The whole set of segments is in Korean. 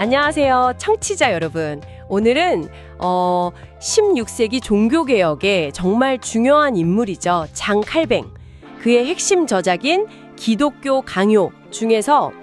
안녕하세요, 청취자 여러분. 오늘은 16세기 종교개혁의 정말 중요한 인물이죠. 장 칼뱅. 그의 핵심 저작인 기독교 강요 중에서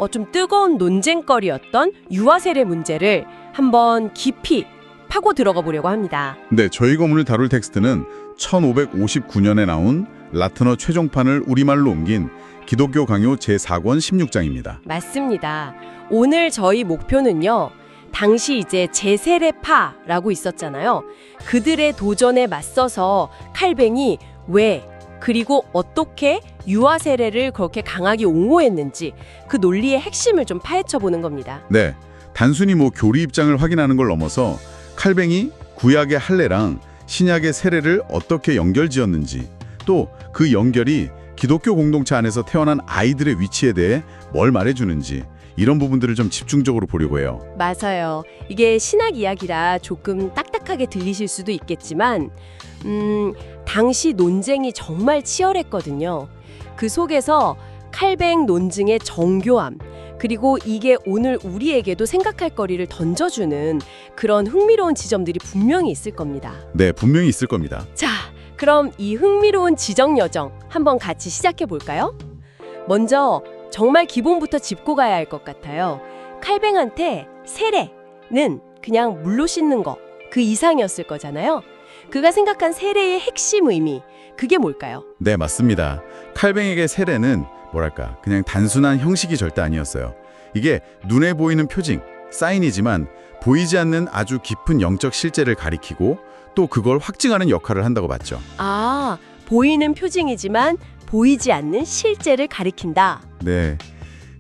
좀 뜨거운 논쟁거리였던 유아세례 문제를 한번 깊이 파고 들어가 보려고 합니다. 네, 저희가 오늘 다룰 텍스트는 1559년에 나온 라틴어 최종판을 우리말로 옮긴 기독교 강요 제4권 16장입니다. 맞습니다. 오늘 저희 목표는요. 당시 이제 제세례파라고 있었잖아요. 그들의 도전에 맞서서 칼뱅이 왜 그리고 어떻게 유아 세례를 그렇게 강하게 옹호했는지 그 논리의 핵심을 좀 파헤쳐 보는 겁니다. 네, 단순히 교리 입장을 확인하는 걸 넘어서 칼뱅이 구약의 할례랑 신약의 세례를 어떻게 연결지었는지, 또 그 연결이 기독교 공동체 안에서 태어난 아이들의 위치에 대해 뭘 말해주는지, 이런 부분들을 좀 집중적으로 보려고 해요. 맞아요. 이게 신학 이야기라 조금 딱딱하게 들리실 수도 있겠지만 당시 논쟁이 정말 치열했거든요. 그 속에서 칼뱅 논증의 정교함, 그리고 이게 오늘 우리에게도 생각할 거리를 던져주는 그런 흥미로운 지점들이 분명히 있을 겁니다. 네, 분명히 있을 겁니다. 자, 그럼 이 흥미로운 지적 여정 한번 같이 시작해 볼까요? 먼저 정말 기본부터 짚고 가야 할 것 같아요. 칼뱅한테 세례는 그냥 물로 씻는 거, 그 이상이었을 거잖아요. 그가 생각한 세례의 핵심 의미, 그게 뭘까요? 네, 맞습니다. 칼뱅에게 세례는 그냥 단순한 형식이 절대 아니었어요. 이게 눈에 보이는 표징, 사인이지만 보이지 않는 아주 깊은 영적 실제를 가리키고 또 그걸 확증하는 역할을 한다고 봤죠. 아, 보이는 표징이지만 보이지 않는 실제를 가리킨다. 네,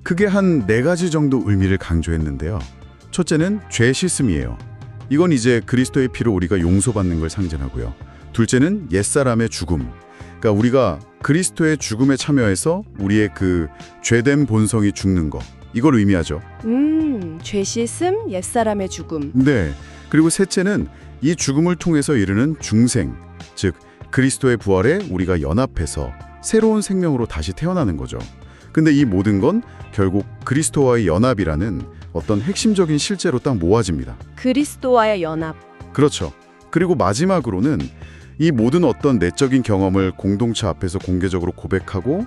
그게 한 4가지 정도 의미를 강조했는데요. 첫째는 죄 씻음이에요. 이건 이제 그리스도의 피로 우리가 용서받는 걸 상징하고요. 둘째는 옛사람의 죽음. 그러니까 우리가 그리스도의 죽음에 참여해서 우리의 그 죄된 본성이 죽는 거, 이걸 의미하죠. 죄 씻음, 옛사람의 죽음. 네, 그리고 셋째는 이 죽음을 통해서 이르는 중생, 즉 그리스도의 부활에 우리가 연합해서 새로운 생명으로 다시 태어나는 거죠. 근데 이 모든 건 결국 그리스도와의 연합이라는 어떤 핵심적인 실제로 딱 모아집니다. 그리스도와의 연합. 그렇죠. 그리고 마지막으로는 이 모든 어떤 내적인 경험을 공동체 앞에서 공개적으로 고백하고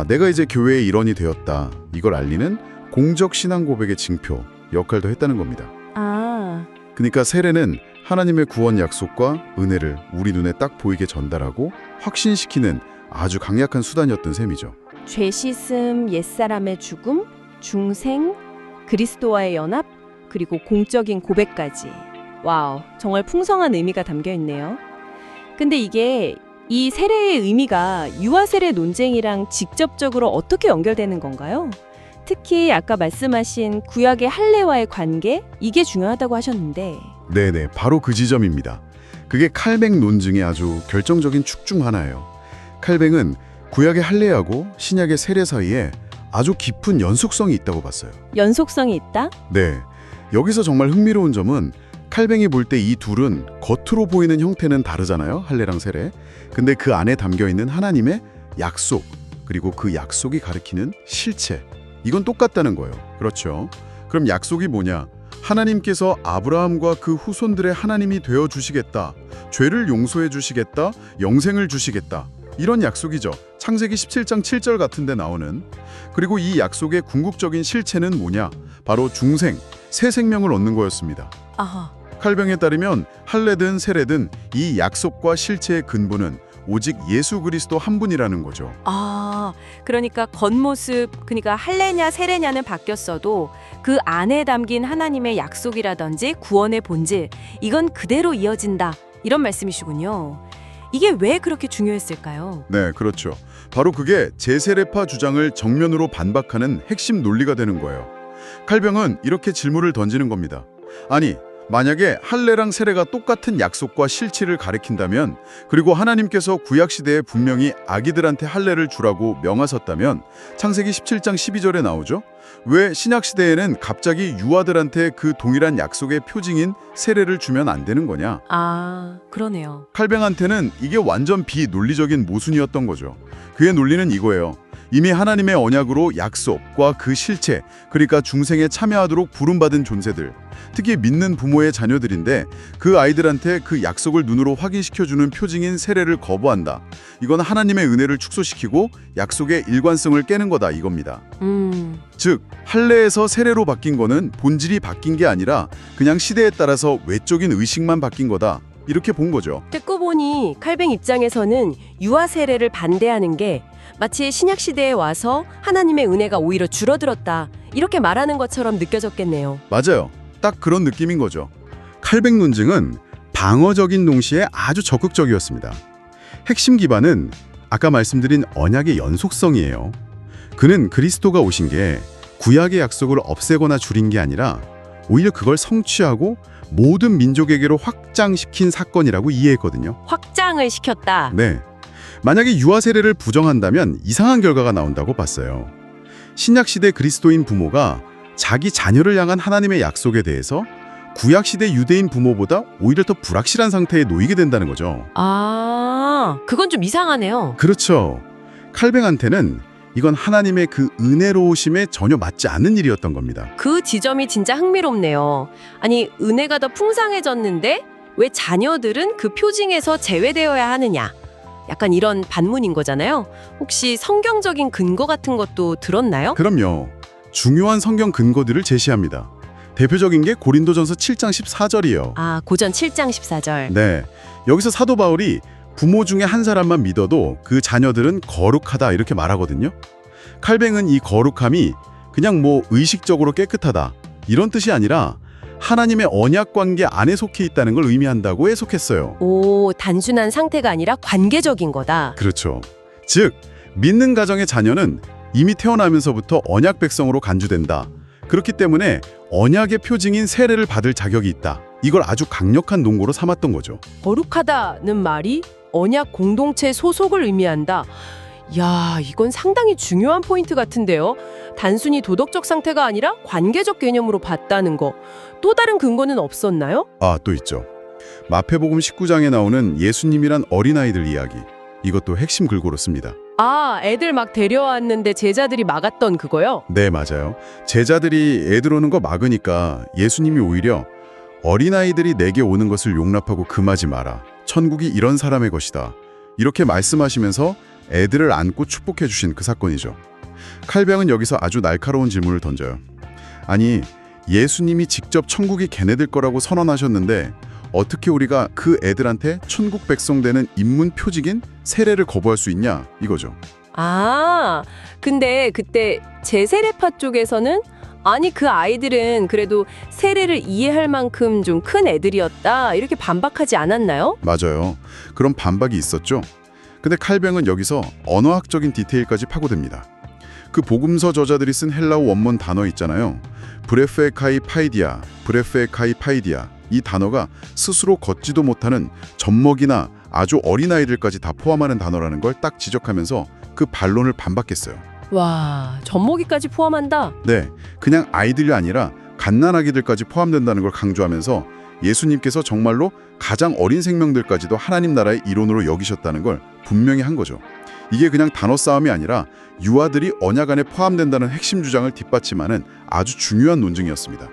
내가 이제 교회의 일원이 되었다, 이걸 알리는 공적 신앙 고백의 징표 역할도 했다는 겁니다. 그러니까 세례는 하나님의 구원 약속과 은혜를 우리 눈에 딱 보이게 전달하고 확신시키는 아주 강력한 수단이었던 셈이죠. 죄 씻음, 옛사람의 죽음, 중생, 그리스도와의 연합, 그리고 공적인 고백까지. 와우, 정말 풍성한 의미가 담겨 있네요. 근데 이게 이 세례의 의미가 유아 세례 논쟁이랑 직접적으로 어떻게 연결되는 건가요? 특히 아까 말씀하신 구약의 할례와의 관계, 이게 중요하다고 하셨는데. 네네, 바로 그 지점입니다. 그게 칼뱅 논증의 아주 결정적인 축 중 하나예요. 칼뱅은 구약의 할례하고 신약의 세례 사이에 아주 깊은 연속성이 있다고 봤어요. 연속성이 있다? 네, 여기서 정말 흥미로운 점은 칼뱅이 볼 때 이 둘은 겉으로 보이는 형태는 다르잖아요, 할례랑 세례. 근데 그 안에 담겨있는 하나님의 약속, 그리고 그 약속이 가리키는 실체, 이건 똑같다는 거예요. 그렇죠? 그럼 약속이 뭐냐? 하나님께서 아브라함과 그 후손들의 하나님이 되어주시겠다, 죄를 용서해 주시겠다, 영생을 주시겠다, 이런 약속이죠. 창세기 17장 7절 같은 데 나오는. 그리고 이 약속의 궁극적인 실체는 뭐냐? 바로 중생, 새 생명을 얻는 거였습니다. 아하. 칼뱅에 따르면 할례든 세례든 이 약속과 실체의 근본은 오직 예수 그리스도 한 분이라는 거죠. 그러니까 겉모습, 그러니까 할례냐 세례냐는 바뀌었어도 그 안에 담긴 하나님의 약속이라든지 구원의 본질, 이건 그대로 이어진다, 이런 말씀이시군요. 이게 왜 그렇게 중요했을까요? 네, 그렇죠. 바로 그게 제세례파 주장을 정면으로 반박하는 핵심 논리가 되는 거예요. 칼뱅은 이렇게 질문을 던지는 겁니다. 아니, 만약에 할례랑 세례가 똑같은 약속과 실체를 가리킨다면, 그리고 하나님께서 구약시대에 분명히 아기들한테 할례를 주라고 명하셨다면, 창세기 17장 12절에 나오죠. 왜 신약 시대에는 갑자기 유아들한테 그 동일한 약속의 표징인 세례를 주면 안 되는 거냐? 아, 그러네요. 칼뱅한테는 이게 완전 비논리적인 모순이었던 거죠. 그의 논리는 이거예요. 이미 하나님의 언약으로 약속과 그 실체, 그러니까 중생에 참여하도록 부름받은 존재들, 특히 믿는 부모의 자녀들인데 그 아이들한테 그 약속을 눈으로 확인시켜주는 표징인 세례를 거부한다. 이건 하나님의 은혜를 축소시키고 약속의 일관성을 깨는 거다 이겁니다. 즉, 할례에서 세례로 바뀐 거는 본질이 바뀐 게 아니라 그냥 시대에 따라서 외적인 의식만 바뀐 거다. 이렇게 본 거죠. 듣고 보니 칼뱅 입장에서는 유아 세례를 반대하는 게 마치 신약 시대에 와서 하나님의 은혜가 오히려 줄어들었다. 이렇게 말하는 것처럼 느껴졌겠네요. 맞아요. 딱 그런 느낌인 거죠. 칼뱅 논증은 방어적인 동시에 아주 적극적이었습니다. 핵심 기반은 아까 말씀드린 언약의 연속성이에요. 그는 그리스도가 오신 게 구약의 약속을 없애거나 줄인 게 아니라 오히려 그걸 성취하고 모든 민족에게로 확장시킨 사건이라고 이해했거든요. 확장을 시켰다. 네. 만약에 유아 세례를 부정한다면 이상한 결과가 나온다고 봤어요. 신약시대 그리스도인 부모가 자기 자녀를 향한 하나님의 약속에 대해서 구약시대 유대인 부모보다 오히려 더 불확실한 상태에 놓이게 된다는 거죠. 아, 그건 좀 이상하네요. 그렇죠. 칼뱅한테는 이건 하나님의 그 은혜로우심에 전혀 맞지 않는 일이었던 겁니다. 그 지점이 진짜 흥미롭네요. 아니, 은혜가 더 풍성해졌는데 왜 자녀들은 그 표징에서 제외되어야 하느냐? 약간 이런 반문인 거잖아요. 혹시 성경적인 근거 같은 것도 들었나요? 그럼요. 중요한 성경 근거들을 제시합니다. 대표적인 게 고린도전서 7장 14절이에요. 아, 고전 7장 14절. 네. 여기서 사도 바울이 부모 중에 한 사람만 믿어도 그 자녀들은 거룩하다 이렇게 말하거든요. 칼뱅은 이 거룩함이 그냥 의식적으로 깨끗하다 이런 뜻이 아니라 하나님의 언약 관계 안에 속해 있다는 걸 의미한다고 해석했어요. 오, 단순한 상태가 아니라 관계적인 거다. 그렇죠. 즉, 믿는 가정의 자녀는 이미 태어나면서부터 언약 백성으로 간주된다. 그렇기 때문에 언약의 표징인 세례를 받을 자격이 있다. 이걸 아주 강력한 논거로 삼았던 거죠. 거룩하다는 말이 언약 공동체 소속을 의미한다. 야, 이건 상당히 중요한 포인트 같은데요. 단순히 도덕적 상태가 아니라 관계적 개념으로 봤다는 거. 또 다른 근거는 없었나요? 아, 또 있죠. 마태복음 19장에 나오는 예수님이란 어린아이들 이야기. 이것도 핵심 글고로 씁니다. 아, 애들 막 데려왔는데 제자들이 막았던 그거요? 네, 맞아요. 제자들이 애들 오는 거 막으니까 예수님이 오히려 어린아이들이 내게 오는 것을 용납하고 금하지 마라. 천국이 이런 사람의 것이다. 이렇게 말씀하시면서 애들을 안고 축복해 주신 그 사건이죠. 칼뱅은 여기서 아주 날카로운 질문을 던져요. 아니, 예수님이 직접 천국이 걔네들 거라고 선언하셨는데 어떻게 우리가 그 애들한테 천국 백성 되는 입문 표직인 세례를 거부할 수 있냐 이거죠. 아, 근데 그때 제세례파 쪽에서는 아니 그 아이들은 그래도 세례를 이해할 만큼 좀 큰 애들이었다 이렇게 반박하지 않았나요? 맞아요. 그런 반박이 있었죠. 근데 칼뱅은 여기서 언어학적인 디테일까지 파고듭니다. 그 복음서 저자들이 쓴 헬라어 원문 단어 있잖아요. 브레페카이 파이디아, 브레페카이 파이디아. 이 단어가 스스로 걷지도 못하는 젖먹이나 아주 어린아이들까지 다 포함하는 단어라는 걸 딱 지적하면서 그 반론을 반박했어요. 와, 젖먹이까지 포함한다? 네, 그냥 아이들이 아니라 갓난아기들까지 포함된다는 걸 강조하면서 예수님께서 정말로 가장 어린 생명들까지도 하나님 나라의 일원으로 여기셨다는 걸 분명히 한 거죠. 이게 그냥 단어 싸움이 아니라 유아들이 언약 안에 포함된다는 핵심 주장을 뒷받침하는 아주 중요한 논증이었습니다.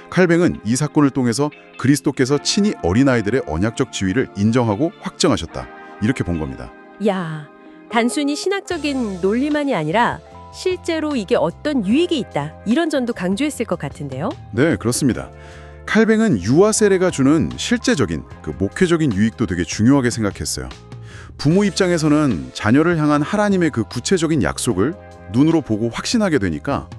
칼뱅은 이 사건을 통해서 그리스도께서 친히 어린아이들의 언약적 지위를 인정하고 확정하셨다. 이렇게 본 겁니다. 야, 단순히 신학적인 논리만이 아니라 실제로 이게 어떤 유익이 있다. 이런 점도 강조했을 것 같은데요. 네, 그렇습니다. 칼뱅은 유아 세례가 주는 실제적인 그 목회적인 유익도 되게 중요하게 생각했어요. 부모 입장에서는 자녀를 향한 하나님의 그 구체적인 약속을 눈으로 보고 확신하게 되니까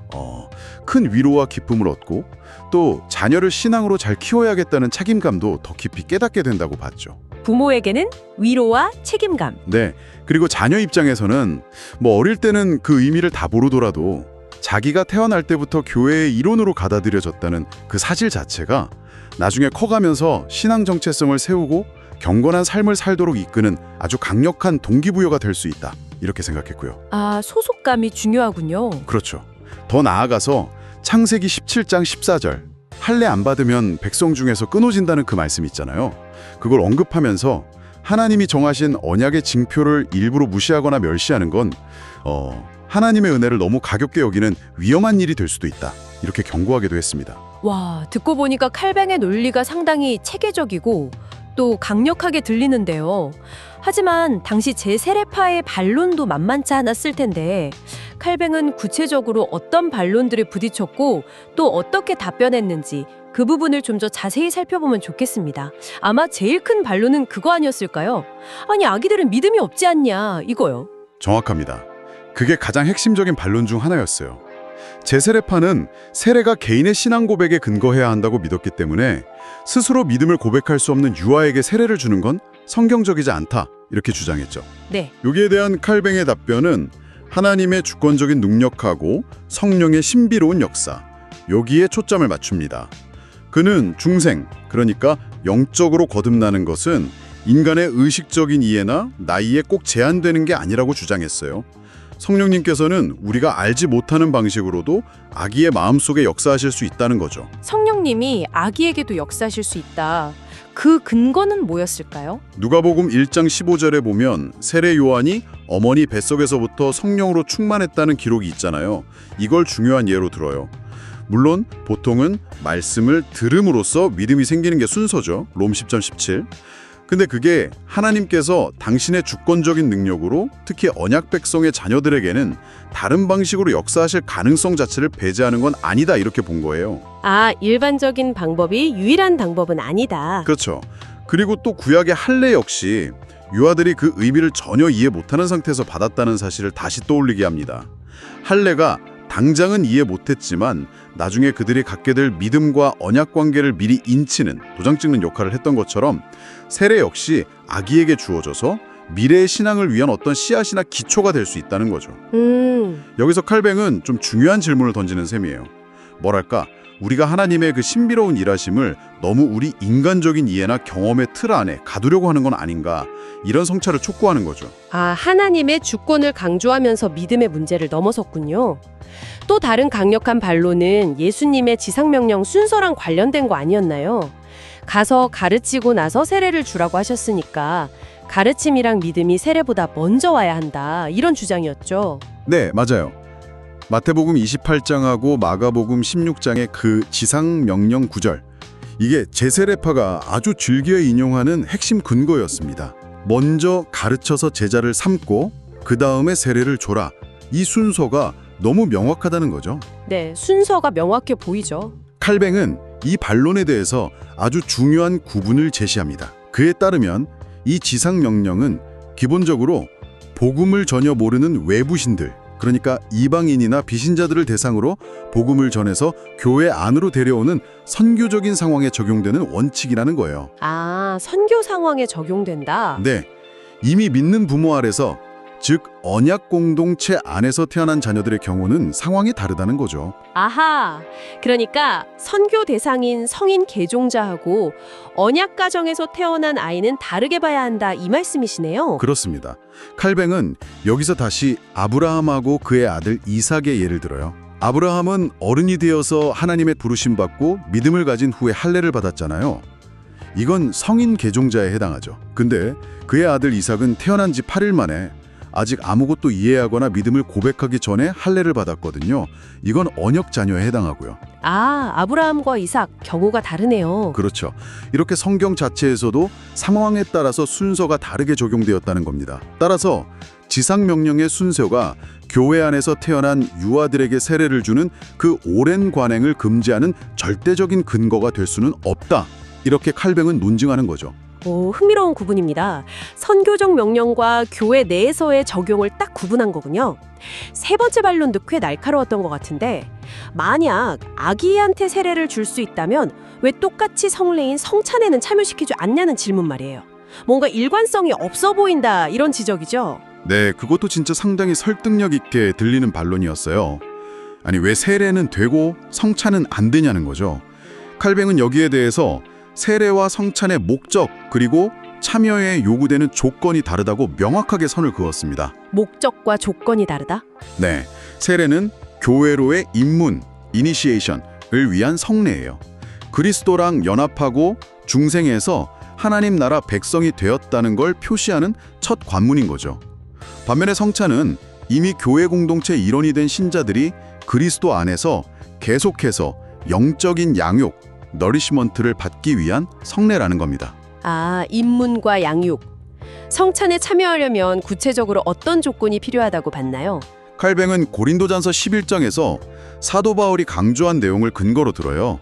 큰 위로와 기쁨을 얻고 또 자녀를 신앙으로 잘 키워야겠다는 책임감도 더 깊이 깨닫게 된다고 봤죠. 부모에게는 위로와 책임감. 네, 그리고 자녀 입장에서는 어릴 때는 그 의미를 다 모르더라도 자기가 태어날 때부터 교회의 일원으로 받아들여졌다는 그 사실 자체가 나중에 커가면서 신앙 정체성을 세우고 경건한 삶을 살도록 이끄는 아주 강력한 동기부여가 될 수 있다. 이렇게 생각했고요. 아, 소속감이 중요하군요. 그렇죠. 더 나아가서 창세기 17장 14절 할례 안 받으면 백성 중에서 끊어진다는 그 말씀 있잖아요. 그걸 언급하면서 하나님이 정하신 언약의 징표를 일부러 무시하거나 멸시하는 건 하나님의 은혜를 너무 가볍게 여기는 위험한 일이 될 수도 있다. 이렇게 경고하기도 했습니다. 와, 듣고 보니까 칼뱅의 논리가 상당히 체계적이고 또 강력하게 들리는데요. 하지만 당시 제세례파의 반론도 만만치 않았을 텐데 칼뱅은 구체적으로 어떤 반론들에 부딪혔고 또 어떻게 답변했는지 그 부분을 좀 더 자세히 살펴보면 좋겠습니다. 아마 제일 큰 반론은 그거 아니었을까요? 아니, 아기들은 믿음이 없지 않냐, 이거요. 정확합니다. 그게 가장 핵심적인 반론 중 하나였어요. 제세례파는 세례가 개인의 신앙 고백에 근거해야 한다고 믿었기 때문에 스스로 믿음을 고백할 수 없는 유아에게 세례를 주는 건 성경적이지 않다, 이렇게 주장했죠. 네. 여기에 대한 칼뱅의 답변은 하나님의 주권적인 능력하고 성령의 신비로운 역사, 여기에 초점을 맞춥니다. 그는 중생, 그러니까 영적으로 거듭나는 것은 인간의 의식적인 이해나 나이에 꼭 제한되는 게 아니라고 주장했어요. 성령님께서는 우리가 알지 못하는 방식으로도 아기의 마음속에 역사하실 수 있다는 거죠. 성령님이 아기에게도 역사하실 수 있다. 그 근거는 뭐였을까요? 누가복음 1장 15절에 보면 세례 요한이 어머니 뱃속에서부터 성령으로 충만했다는 기록이 있잖아요. 이걸 중요한 예로 들어요. 물론 보통은 말씀을 들음으로써 믿음이 생기는 게 순서죠. 롬 10장 17. 근데 그게 하나님께서 당신의 주권적인 능력으로 특히 언약 백성의 자녀들에게는 다른 방식으로 역사하실 가능성 자체를 배제하는 건 아니다, 이렇게 본 거예요. 아, 일반적인 방법이 유일한 방법은 아니다. 그렇죠. 그리고 또 구약의 할례 역시 유아들이 그 의미를 전혀 이해 못하는 상태에서 받았다는 사실을 다시 떠올리게 합니다. 할례가 당장은 이해 못했지만 나중에 그들이 갖게 될 믿음과 언약 관계를 미리 인치는, 도장 찍는 역할을 했던 것처럼 세례 역시 아기에게 주어져서 미래의 신앙을 위한 어떤 씨앗이나 기초가 될 수 있다는 거죠. 여기서 칼뱅은 좀 중요한 질문을 던지는 셈이에요. 뭐랄까, 우리가 하나님의 그 신비로운 일하심을 너무 우리 인간적인 이해나 경험의 틀 안에 가두려고 하는 건 아닌가, 이런 성찰을 촉구하는 거죠. 아, 하나님의 주권을 강조하면서 믿음의 문제를 넘어섰군요. 또 다른 강력한 반론은 예수님의 지상명령 순서랑 관련된 거 아니었나요? 가서 가르치고 나서 세례를 주라고 하셨으니까 가르침이랑 믿음이 세례보다 먼저 와야 한다, 이런 주장이었죠. 네, 맞아요. 마태복음 28장하고 마가복음 16장의 그 지상명령 구절, 이게 제세례파가 아주 즐겨 인용하는 핵심 근거였습니다. 먼저 가르쳐서 제자를 삼고 그 다음에 세례를 줘라. 이 순서가 너무 명확하다는 거죠. 네, 순서가 명확해 보이죠. 칼뱅은 이 반론에 대해서 아주 중요한 구분을 제시합니다. 그에 따르면 이 지상명령은 기본적으로 복음을 전혀 모르는 외부신들, 그러니까 이방인이나 비신자들을 대상으로 복음을 전해서 교회 안으로 데려오는 선교적인 상황에 적용되는 원칙이라는 거예요. 아, 선교 상황에 적용된다? 네, 이미 믿는 부모 아래서, 즉 언약 공동체 안에서 태어난 자녀들의 경우는 상황이 다르다는 거죠. 아하, 그러니까 선교 대상인 성인 개종자하고 언약 가정에서 태어난 아이는 다르게 봐야 한다, 이 말씀이시네요. 그렇습니다. 칼뱅은 여기서 다시 아브라함하고 그의 아들 이삭의 예를 들어요. 아브라함은 어른이 되어서 하나님의 부르심 받고 믿음을 가진 후에 할례를 받았잖아요. 이건 성인 개종자에 해당하죠. 근데 그의 아들 이삭은 태어난 지 8일 만에 아직 아무것도 이해하거나 믿음을 고백하기 전에 할례를 받았거든요. 이건 언약 자녀에 해당하고요. 아, 아브라함과 이삭 경우가 다르네요. 그렇죠. 이렇게 성경 자체에서도 상황에 따라서 순서가 다르게 적용되었다는 겁니다. 따라서 지상명령의 순서가 교회 안에서 태어난 유아들에게 세례를 주는 그 오랜 관행을 금지하는 절대적인 근거가 될 수는 없다, 이렇게 칼뱅은 논증하는 거죠. 오, 흥미로운 구분입니다. 선교적 명령과 교회 내에서의 적용을 딱 구분한 거군요. 세 번째 반론도 꽤 날카로웠던 것 같은데, 만약 아기한테 세례를 줄 수 있다면 왜 똑같이 성례인 성찬에는 참여시키지 않냐는 질문 말이에요. 뭔가 일관성이 없어 보인다, 이런 지적이죠. 네, 그것도 진짜 상당히 설득력 있게 들리는 반론이었어요. 아니, 왜 세례는 되고 성찬은 안 되냐는 거죠. 칼뱅은 여기에 대해서 세례와 성찬의 목적, 그리고 참여에 요구되는 조건이 다르다고 명확하게 선을 그었습니다. 목적과 조건이 다르다? 네, 세례는 교회로의 입문, 이니시에이션을 위한 성례예요. 그리스도랑 연합하고 중생에서 하나님 나라 백성이 되었다는 걸 표시하는 첫 관문인 거죠. 반면에 성찬은 이미 교회 공동체 일원이 된 신자들이 그리스도 안에서 계속해서 영적인 양육, 너리시먼트를 받기 위한 성례라는 겁니다. 아, 입문과 양육. 성찬에 참여하려면 구체적으로 어떤 조건이 필요하다고 봤나요? 칼뱅은 고린도전서 11장에서 사도 바울이 강조한 내용을 근거로 들어요.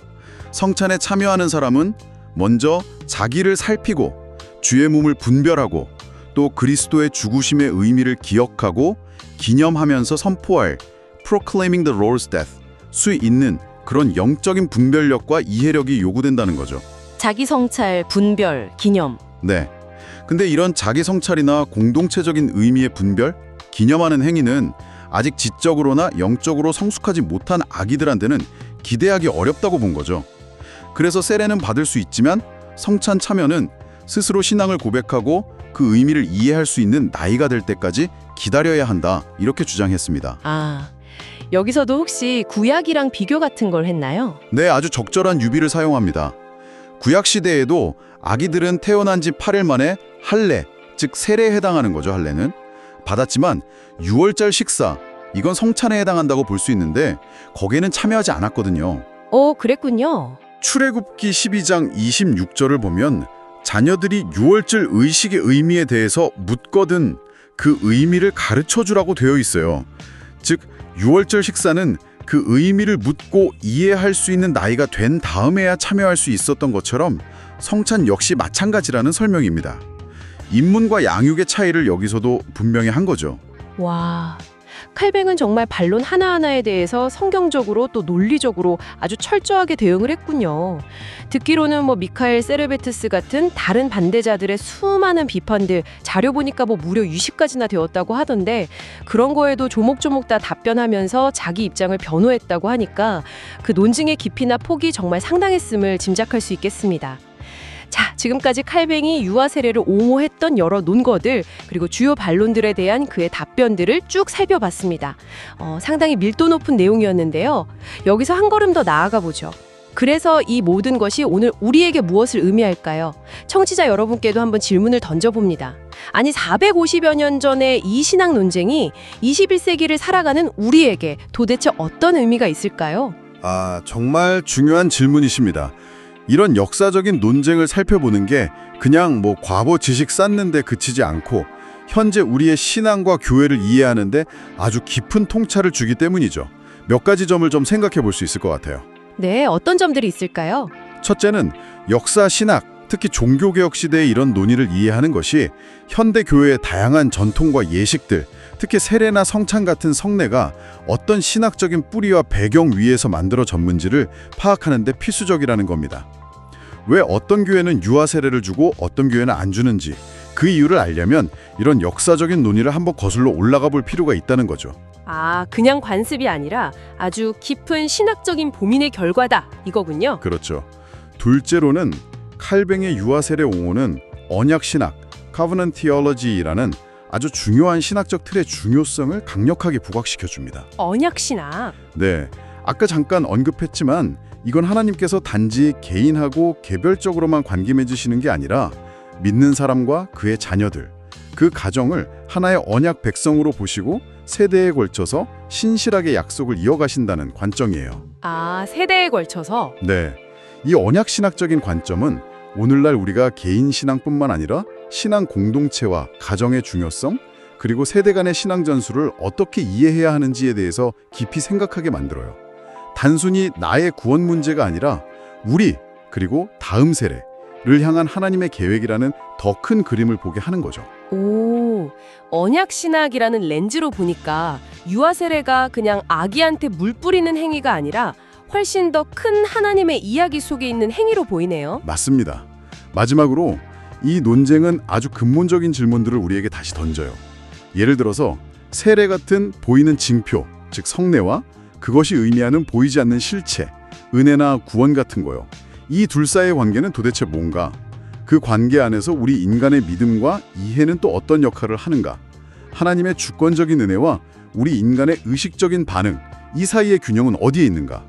성찬에 참여하는 사람은 먼저 자기를 살피고 주의 몸을 분별하고 또 그리스도의 죽으심의 의미를 기억하고 기념하면서 선포할 proclaiming the Lord's death 수 있는 그런 영적인 분별력과 이해력이 요구된다는 거죠. 자기 성찰, 분별, 기념. 네. 근데 이런 자기 성찰이나 공동체적인 의미의 분별, 기념하는 행위는 아직 지적으로나 영적으로 성숙하지 못한 아기들한테는 기대하기 어렵다고 본 거죠. 그래서 세례는 받을 수 있지만 성찬 참여는 스스로 신앙을 고백하고 그 의미를 이해할 수 있는 나이가 될 때까지 기다려야 한다. 이렇게 주장했습니다. 아, 여기서도 혹시 구약이랑 비교 같은 걸 했나요? 네, 아주 적절한 유비를 사용합니다. 구약 시대에도 아기들은 태어난 지 8일 만에 할례, 즉 세례에 해당하는 거죠. 할례는 받았지만 6월절 식사, 이건 성찬에 해당한다고 볼 수 있는데 거기에는 참여하지 않았거든요. 그랬군요. 출애굽기 12장 26절을 보면 자녀들이 6월절 의식의 의미에 대해서 묻거든 그 의미를 가르쳐주라고 되어 있어요. 즉 6월절 식사는 그 의미를 묻고 이해할 수 있는 나이가 된 다음에야 참여할 수 있었던 것처럼 성찬 역시 마찬가지라는 설명입니다. 입문과 양육의 차이를 여기서도 분명히 한 거죠. 와, 칼뱅은 정말 반론 하나하나에 대해서 성경적으로 또 논리적으로 아주 철저하게 대응을 했군요. 듣기로는 미카엘 세르베트스 같은 다른 반대자들의 수많은 비판들 자료 보니까 무려 20가지나 되었다고 하던데 그런 거에도 조목조목 다 답변하면서 자기 입장을 변호했다고 하니까 그 논증의 깊이나 폭이 정말 상당했음을 짐작할 수 있겠습니다. 자, 지금까지 칼뱅이 유아 세례를 옹호했던 여러 논거들 그리고 주요 반론들에 대한 그의 답변들을 쭉 살펴봤습니다. 상당히 밀도 높은 내용이었는데요. 여기서 한 걸음 더 나아가 보죠. 그래서 이 모든 것이 오늘 우리에게 무엇을 의미할까요? 청취자 여러분께도 한번 질문을 던져봅니다. 아니 450여 년 전의 이 신학 논쟁이 21세기를 살아가는 우리에게 도대체 어떤 의미가 있을까요? 아, 정말 중요한 질문이십니다. 이런 역사적인 논쟁을 살펴보는 게 그냥 과거 지식 쌓는데 그치지 않고 현재 우리의 신앙과 교회를 이해하는데 아주 깊은 통찰을 주기 때문이죠. 몇 가지 점을 좀 생각해 볼 수 있을 것 같아요. 네, 어떤 점들이 있을까요? 첫째는 역사, 신학, 특히 종교개혁 시대의 이런 논의를 이해하는 것이 현대 교회의 다양한 전통과 예식들, 특히 세례나 성찬 같은 성례가 어떤 신학적인 뿌리와 배경 위에서 만들어졌는지를 파악하는 데 필수적이라는 겁니다. 왜 어떤 교회는 유아 세례를 주고 어떤 교회는 안 주는지 그 이유를 알려면 이런 역사적인 논의를 한번 거슬러 올라가 볼 필요가 있다는 거죠. 아, 그냥 관습이 아니라 아주 깊은 신학적인 고민의 결과다 이거군요. 그렇죠. 둘째로는 칼뱅의 유아 세례 옹호는 언약 신학, Covenant Theology라는 아주 중요한 신학적 틀의 중요성을 강력하게 부각시켜 줍니다. 언약 신학. 네, 아까 잠깐 언급했지만 이건 하나님께서 단지 개인하고 개별적으로만 관계 맺으시는 게 아니라 믿는 사람과 그의 자녀들, 그 가정을 하나의 언약 백성으로 보시고 세대에 걸쳐서 신실하게 약속을 이어가신다는 관점이에요. 아, 세대에 걸쳐서? 네, 이 언약 신학적인 관점은 오늘날 우리가 개인 신앙뿐만 아니라 신앙 공동체와 가정의 중요성, 그리고 세대 간의 신앙 전술을 어떻게 이해해야 하는지에 대해서 깊이 생각하게 만들어요. 단순히 나의 구원 문제가 아니라 우리, 그리고 다음 세대를 향한 하나님의 계획이라는 더 큰 그림을 보게 하는 거죠. 오, 언약 신학이라는 렌즈로 보니까 유아 세례가 그냥 아기한테 물 뿌리는 행위가 아니라 훨씬 더 큰 하나님의 이야기 속에 있는 행위로 보이네요. 맞습니다. 마지막으로 이 논쟁은 아주 근본적인 질문들을 우리에게 다시 던져요. 예를 들어서 세례 같은 보이는 징표, 즉 성례와 그것이 의미하는 보이지 않는 실체, 은혜나 구원 같은 거요. 이 둘 사이의 관계는 도대체 뭔가? 그 관계 안에서 우리 인간의 믿음과 이해는 또 어떤 역할을 하는가? 하나님의 주권적인 은혜와 우리 인간의 의식적인 반응, 이 사이의 균형은 어디에 있는가?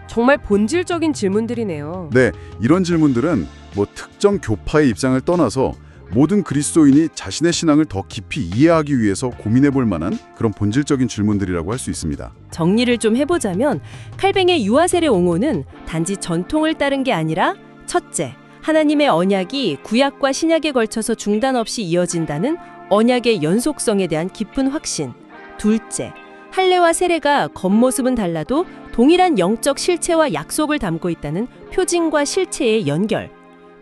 정말 본질적인 질문들이네요. 네, 이런 질문들은 뭐 특정 교파의 입장을 떠나서 모든 그리스도인이 자신의 신앙을 더 깊이 이해하기 위해서 고민해 볼 만한 그런 본질적인 질문들이라고 할 수 있습니다. 정리를 좀 해보자면 칼뱅의 유아 세례 옹호는 단지 전통을 따른 게 아니라 첫째, 하나님의 언약이 구약과 신약에 걸쳐서 중단 없이 이어진다는 언약의 연속성에 대한 깊은 확신. 둘째, 할례와 세례가 겉모습은 달라도 동일한 영적 실체와 약속을 담고 있다는 표징과 실체의 연결.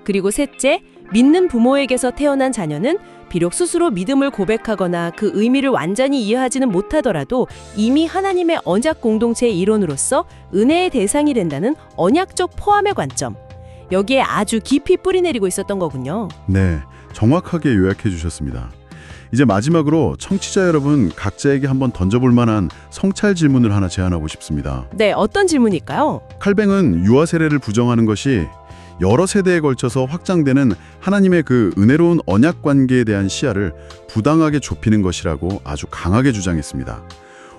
그리고 셋째, 믿는 부모에게서 태어난 자녀는 비록 스스로 믿음을 고백하거나 그 의미를 완전히 이해하지는 못하더라도 이미 하나님의 언약 공동체의 일원으로서 은혜의 대상이 된다는 언약적 포함의 관점. 여기에 아주 깊이 뿌리내리고 있었던 거군요. 네, 정확하게 요약해 주셨습니다. 이제 마지막으로 청취자 여러분 각자에게 한번 던져볼 만한 성찰 질문을 하나 제안하고 싶습니다. 네, 어떤 질문일까요? 칼뱅은 유아 세례를 부정하는 것이 여러 세대에 걸쳐서 확장되는 하나님의 그 은혜로운 언약 관계에 대한 시야를 부당하게 좁히는 것이라고 아주 강하게 주장했습니다.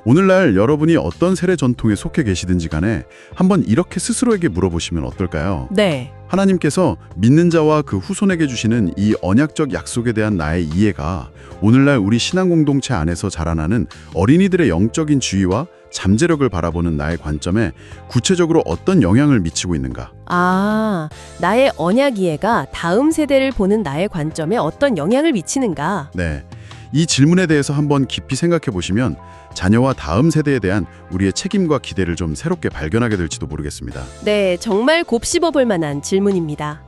오늘날 여러분이 어떤 세례 전통에 속해 계시든지 간에 한번 이렇게 스스로에게 물어보시면 어떨까요? 네. 하나님께서 믿는 자와 그 후손에게 주시는 이 언약적 약속에 대한 나의 이해가 오늘날 우리 신앙 공동체 안에서 자라나는 어린이들의 영적인 지위와 잠재력을 바라보는 나의 관점에 구체적으로 어떤 영향을 미치고 있는가? 아, 나의 언약 이해가 다음 세대를 보는 나의 관점에 어떤 영향을 미치는가? 네, 이 질문에 대해서 한번 깊이 생각해 보시면 자녀와 다음 세대에 대한 우리의 책임과 기대를 좀 새롭게 발견하게 될지도 모르겠습니다. 네, 정말 곱씹어 볼 만한 질문입니다.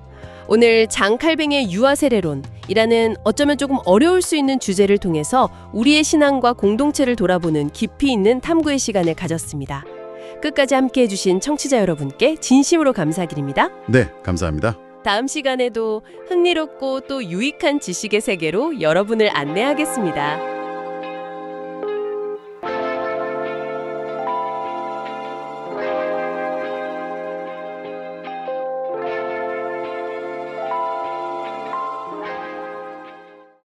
오늘 장 칼뱅의 유아 세례론이라는 어쩌면 조금 어려울 수 있는 주제를 통해서 우리의 신앙과 공동체를 돌아보는 깊이 있는 탐구의 시간을 가졌습니다. 끝까지 함께해 주신 청취자 여러분께 진심으로 감사드립니다. 네, 감사합니다. 다음 시간에도 흥미롭고 또 유익한 지식의 세계로 여러분을 안내하겠습니다.